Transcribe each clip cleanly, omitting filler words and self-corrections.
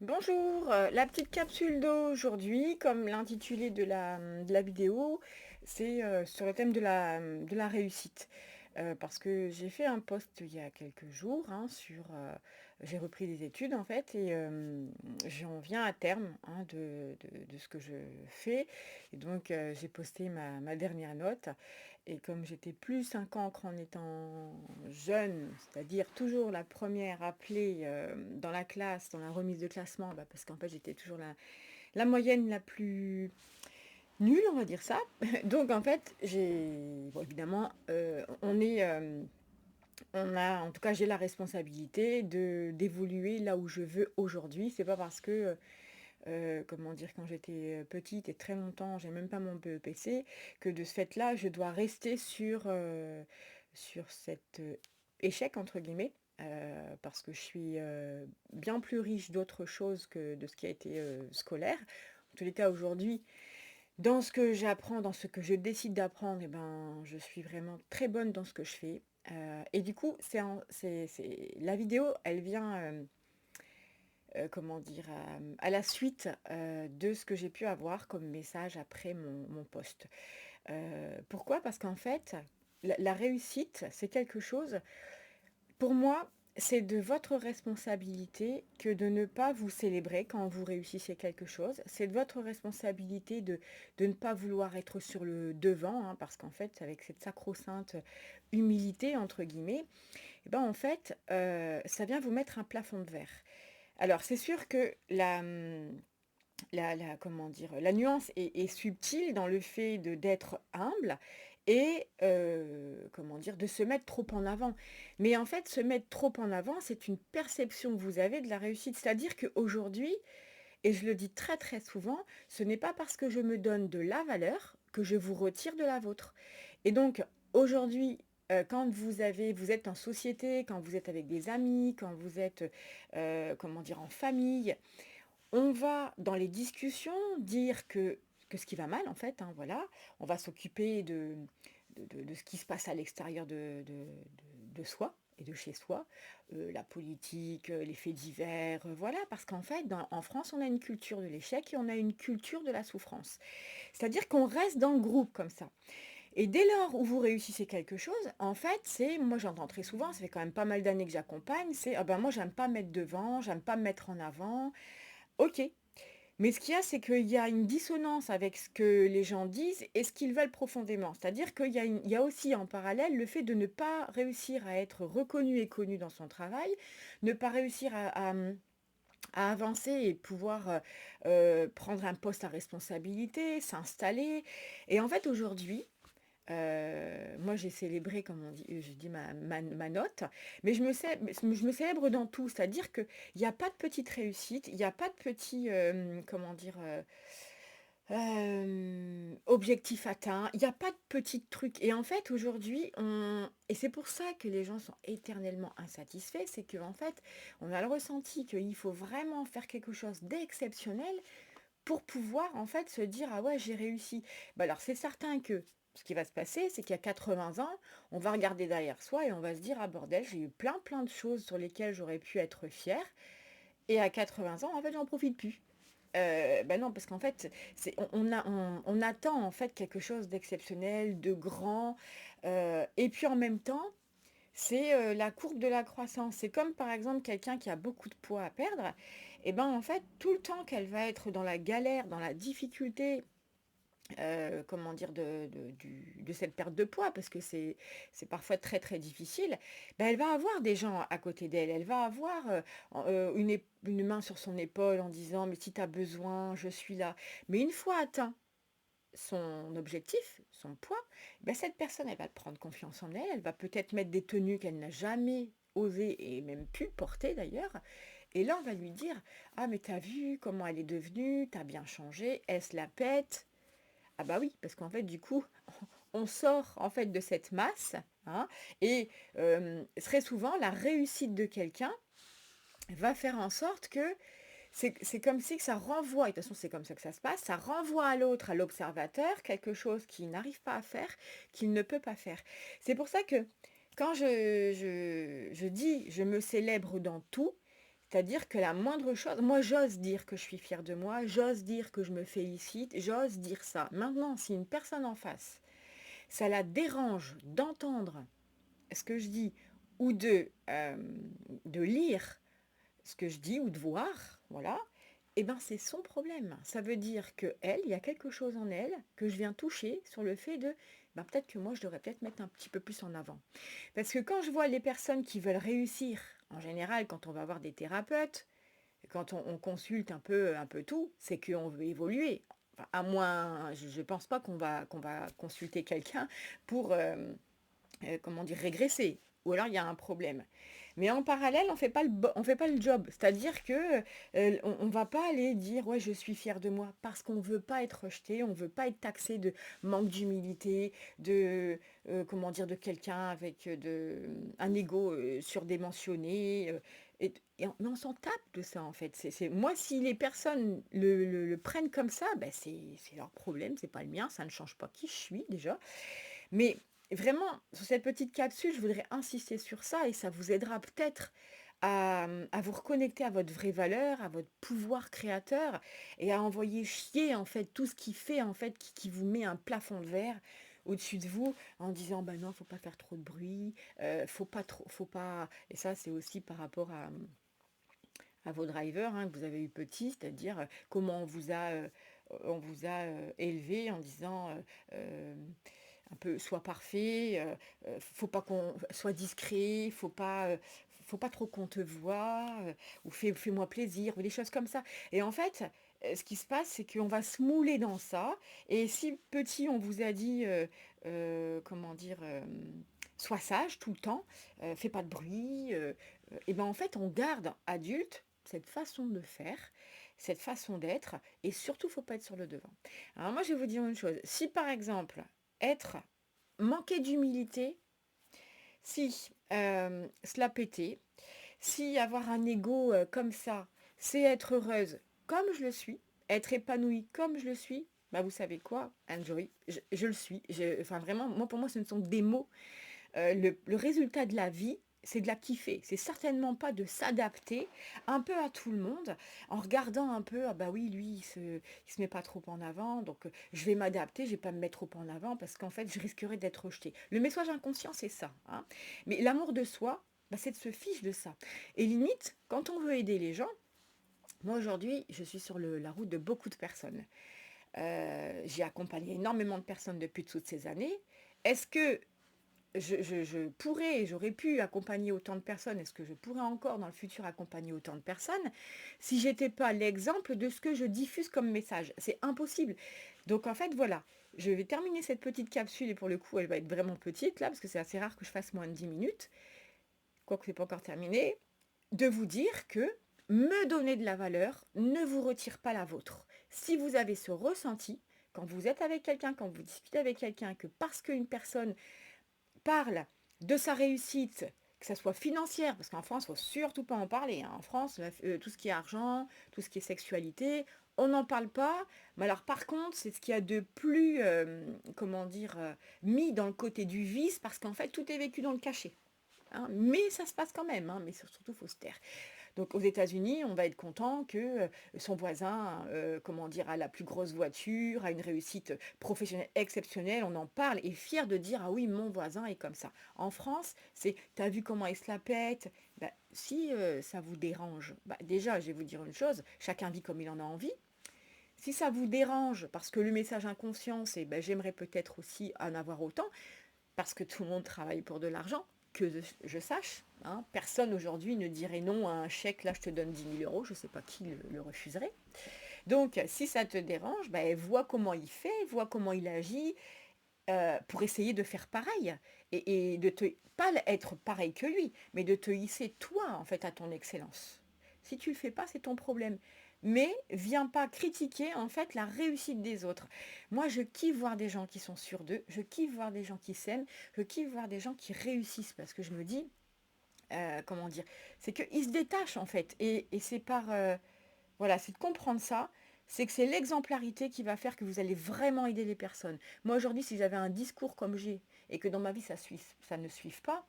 Bonjour, la petite capsule d'aujourd'hui, comme l'intitulé de la vidéo, c'est sur le thème de la réussite. Parce que j'ai fait un post il y a quelques jours hein, j'ai repris des études en fait et j'en viens à terme hein, de ce que je fais. Et donc j'ai posté ma dernière note. Et comme j'étais plus un cancre en étant jeune, c'est-à-dire toujours la première appelée dans la classe, dans la remise de classement, parce qu'en fait j'étais toujours la moyenne la plus nulle, on va dire ça. Donc en fait, bon, évidemment, en tout cas j'ai la responsabilité d'évoluer là où je veux aujourd'hui. C'est pas parce que comment dire, quand j'étais petite et très longtemps, j'ai même pas mon BEPC, que de ce fait-là, je dois rester sur cet échec, entre guillemets, parce que je suis bien plus riche d'autres choses que de ce qui a été scolaire. En tous les cas, aujourd'hui, dans ce que j'apprends, dans ce que je décide d'apprendre, eh ben, je suis vraiment très bonne dans ce que je fais. Et du coup, la vidéo, elle vient comment dire, à la suite de ce que j'ai pu avoir comme message après mon post. Pourquoi? Parce qu'en fait, la réussite, c'est quelque chose, pour moi, c'est de votre responsabilité que de ne pas vous célébrer quand vous réussissez quelque chose. C'est de votre responsabilité de ne pas vouloir être sur le devant, hein, parce qu'en fait, avec cette sacro-sainte humilité, entre guillemets, eh ben, en fait, ça vient vous mettre un plafond de verre. Alors, c'est sûr que comment dire, la nuance est subtile dans le fait d'être humble et comment dire, de se mettre trop en avant. Mais en fait, se mettre trop en avant, c'est une perception que vous avez de la réussite. C'est-à-dire qu'aujourd'hui, et je le dis très très souvent, ce n'est pas parce que je me donne de la valeur que je vous retire de la vôtre. Et donc, aujourd'hui, quand vous êtes en société, quand vous êtes avec des amis, quand vous êtes, comment dire, en famille, on va dans les discussions dire que ce qui va mal en fait, hein, voilà. On va s'occuper de ce qui se passe à l'extérieur de soi et de chez soi, la politique, les faits divers, voilà, parce qu'en fait, en France, on a une culture de l'échec et on a une culture de la souffrance. C'est-à-dire qu'on reste dans le groupe comme ça. Et dès lors où vous réussissez quelque chose, en fait, moi j'entends très souvent, ça fait quand même pas mal d'années que j'accompagne, c'est, ah ben moi j'aime pas mettre devant, j'aime pas me mettre en avant. Ok, mais ce qu'il y a, c'est qu'il y a une dissonance avec ce que les gens disent et ce qu'ils veulent profondément. C'est-à-dire il y a aussi en parallèle le fait de ne pas réussir à être reconnu et connu dans son travail, ne pas réussir à avancer et pouvoir prendre un poste à responsabilité, s'installer. Et en fait, aujourd'hui, moi, j'ai célébré, comme on dit, je dis ma note, mais je me célèbre dans tout, c'est-à-dire qu'il n'y a pas de petite réussite, il n'y a pas de petit, comment dire, objectif atteint, il n'y a pas de petits trucs. Et en fait, aujourd'hui, et c'est pour ça que les gens sont éternellement insatisfaits, c'est qu'en fait, on a le ressenti qu'il faut vraiment faire quelque chose d'exceptionnel pour pouvoir en fait se dire: «Ah ouais, j'ai réussi». Bah, alors c'est certain que ce qui va se passer, c'est qu'à 80 ans, on va regarder derrière soi et on va se dire: «Ah bordel, j'ai eu plein, plein de choses sur lesquelles j'aurais pu être fière et à 80 ans, en fait, j'en profite plus». Bah, non, parce qu'en fait, on attend en fait quelque chose d'exceptionnel, de grand, et puis en même temps, c'est, la courbe de la croissance. C'est comme par exemple quelqu'un qui a beaucoup de poids à perdre et ben, en fait, tout le temps qu'elle va être dans la galère, dans la difficulté, comment dire? De cette perte de poids parce que c'est parfois très, très difficile, ben elle va avoir des gens à côté d'elle. Elle va avoir, une main sur son épaule en disant: «Mais si tu as besoin, je suis là». Mais une fois atteint son objectif, son poids, ben cette personne, elle va prendre confiance en elle, elle va peut-être mettre des tenues qu'elle n'a jamais osé et même pu porter d'ailleurs. Et là, on va lui dire: «Ah mais t'as vu comment elle est devenue? T'as bien changé, elle se la pète». Ah bah oui, parce qu'en fait, du coup, on sort en fait de cette masse, hein, et très souvent, la réussite de quelqu'un va faire en sorte que c'est comme si que ça renvoie, et de toute façon c'est comme ça que ça se passe, ça renvoie à l'autre, à l'observateur, quelque chose qu'il n'arrive pas à faire, qu'il ne peut pas faire. C'est pour ça que quand je dis je me célèbre dans tout, C'est-à-dire que la moindre chose, moi j'ose dire que je suis fière de moi, j'ose dire que je me félicite, j'ose dire ça. Maintenant, si une personne en face, ça la dérange d'entendre ce que je dis ou de lire ce que je dis ou de voir, voilà, eh ben c'est son problème. Ça veut dire que elle, il y a quelque chose en elle que je viens toucher sur le fait de, ben peut-être que moi je devrais peut-être mettre un petit peu plus en avant. Parce que quand je vois les personnes qui veulent réussir, en général, quand on va voir des thérapeutes, quand on consulte un peu tout, c'est qu'on veut évoluer. Enfin, à moins, je ne pense pas qu'on va consulter quelqu'un pour, comment dire, régresser. Ou alors il y a un problème. Mais en parallèle, on fait pas le job. C'est-à-dire que on va pas aller dire ouais je suis fière de moi parce qu'on veut pas être rejeté, on veut pas être taxé de manque d'humilité, de comment dire de quelqu'un avec un ego surdimensionné. Mais on s'en tape de ça en fait. Moi si les personnes le prennent comme ça, ben c'est leur problème, c'est pas le mien, ça ne change pas qui je suis déjà. Mais vraiment, sur cette petite capsule, je voudrais insister sur ça et ça vous aidera peut-être à vous reconnecter à votre vraie valeur, à votre pouvoir créateur et à envoyer chier en fait tout ce qui fait en fait qui vous met un plafond de verre au-dessus de vous en disant bah non, faut pas faire trop de bruit, faut pas et ça c'est aussi par rapport à vos drivers que vous avez eu petit, c'est-à-dire comment on vous a élevé en disant euh, un peu sois parfait, faut pas qu'on soit discret, faut pas trop qu'on te voit, ou fais-moi plaisir, ou des choses comme ça. Et en fait, ce qui se passe, c'est qu'on va se mouler dans ça. Et si petit, on vous a dit, comment dire, sois sage tout le temps, fais pas de bruit, et ben en fait, on garde adulte cette façon de faire, cette façon d'être, et surtout, faut pas être sur le devant. Alors moi, je vais vous dire une chose. Si par exemple, être manquer d'humilité, si se la péter, si avoir un ego comme ça, c'est être heureuse comme je le suis, être épanouie comme je le suis, bah vous savez quoi, enjoy, je le suis. Enfin vraiment, moi pour moi ce ne sont que des mots. Le résultat de la vie, c'est de la kiffer. C'est certainement pas de s'adapter un peu à tout le monde en regardant un peu, ah bah oui, lui, il se met pas trop en avant, donc je vais m'adapter, je vais pas me mettre trop en avant parce qu'en fait, je risquerais d'être rejeté. Le message inconscient, c'est ça, hein. Mais l'amour de soi, bah, c'est de se fiche de ça. Et limite, quand on veut aider les gens, moi aujourd'hui, je suis sur la route de beaucoup de personnes. J'ai accompagné énormément de personnes depuis toutes ces années. Est-ce que je pourrais, j'aurais pu accompagner autant de personnes, est-ce que je pourrais encore dans le futur accompagner autant de personnes si j'étais pas l'exemple de ce que je diffuse comme message? C'est impossible. Donc en fait, voilà, je vais terminer cette petite capsule et pour le coup, elle va être vraiment petite là, parce que c'est assez rare que je fasse moins de 10 minutes, quoique c'est pas encore terminé, de vous dire que me donner de la valeur ne vous retire pas la vôtre. Si vous avez ce ressenti, quand vous êtes avec quelqu'un, quand vous discutez avec quelqu'un, que parce qu'une personne parle de sa réussite, que ça soit financière, parce qu'en France, il ne faut surtout pas en parler, hein. En France, tout ce qui est argent, tout ce qui est sexualité, on n'en parle pas. Mais alors par contre, c'est ce qu'il y a de plus, comment dire, mis dans le côté du vice, parce qu'en fait, tout est vécu dans le cachet, hein. Mais ça se passe quand même, hein, mais surtout, il faut se taire. Donc aux États-Unis, on va être content que son voisin, comment dire, a la plus grosse voiture, a une réussite professionnelle exceptionnelle, on en parle, et fier de dire ah oui, mon voisin est comme ça. En France, c'est t'as vu comment il se la pète? Bah, si ça vous dérange, bah, déjà, je vais vous dire une chose, chacun vit comme il en a envie. Si ça vous dérange, parce que le message inconscient, c'est bah, j'aimerais peut-être aussi en avoir autant, parce que tout le monde travaille pour de l'argent, que je sache, hein. Personne aujourd'hui ne dirait non à un chèque, là je te donne 10 000 euros, je ne sais pas qui le refuserait. Donc si ça te dérange, bah, vois comment il fait, vois comment il agit pour essayer de faire pareil. Et de te, pas être pareil que lui, mais de te hisser toi en fait à ton excellence. Si tu le fais pas, c'est ton problème. Mais viens pas critiquer en fait la réussite des autres. Moi, je kiffe voir des gens qui sont sûrs d'eux, je kiffe voir des gens qui s'aiment, je kiffe voir des gens qui réussissent parce que je me dis, comment dire, c'est qu'ils se détachent en fait. Et c'est par, voilà, c'est de comprendre ça. C'est que c'est l'exemplarité qui va faire que vous allez vraiment aider les personnes. Moi aujourd'hui, si j'avais un discours comme j'ai et que dans ma vie ça ne suive pas,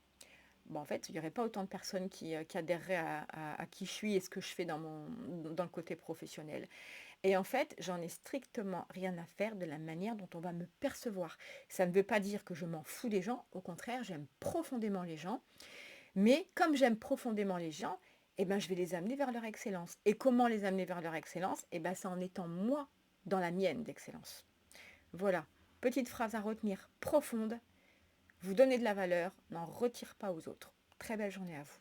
bah, en fait, il n'y aurait pas autant de personnes qui adhéreraient à qui je suis et ce que je fais dans le côté professionnel. Et en fait, j'en ai strictement rien à faire de la manière dont on va me percevoir. Ça ne veut pas dire que je m'en fous des gens, au contraire, j'aime profondément les gens, mais comme j'aime profondément les gens, eh ben, je vais les amener vers leur excellence. Et comment les amener vers leur excellence? Eh ben, c'est en étant moi dans la mienne d'excellence. Voilà, petite phrase à retenir, profonde. Vous donnez de la valeur, n'en retire pas aux autres. Très belle journée à vous.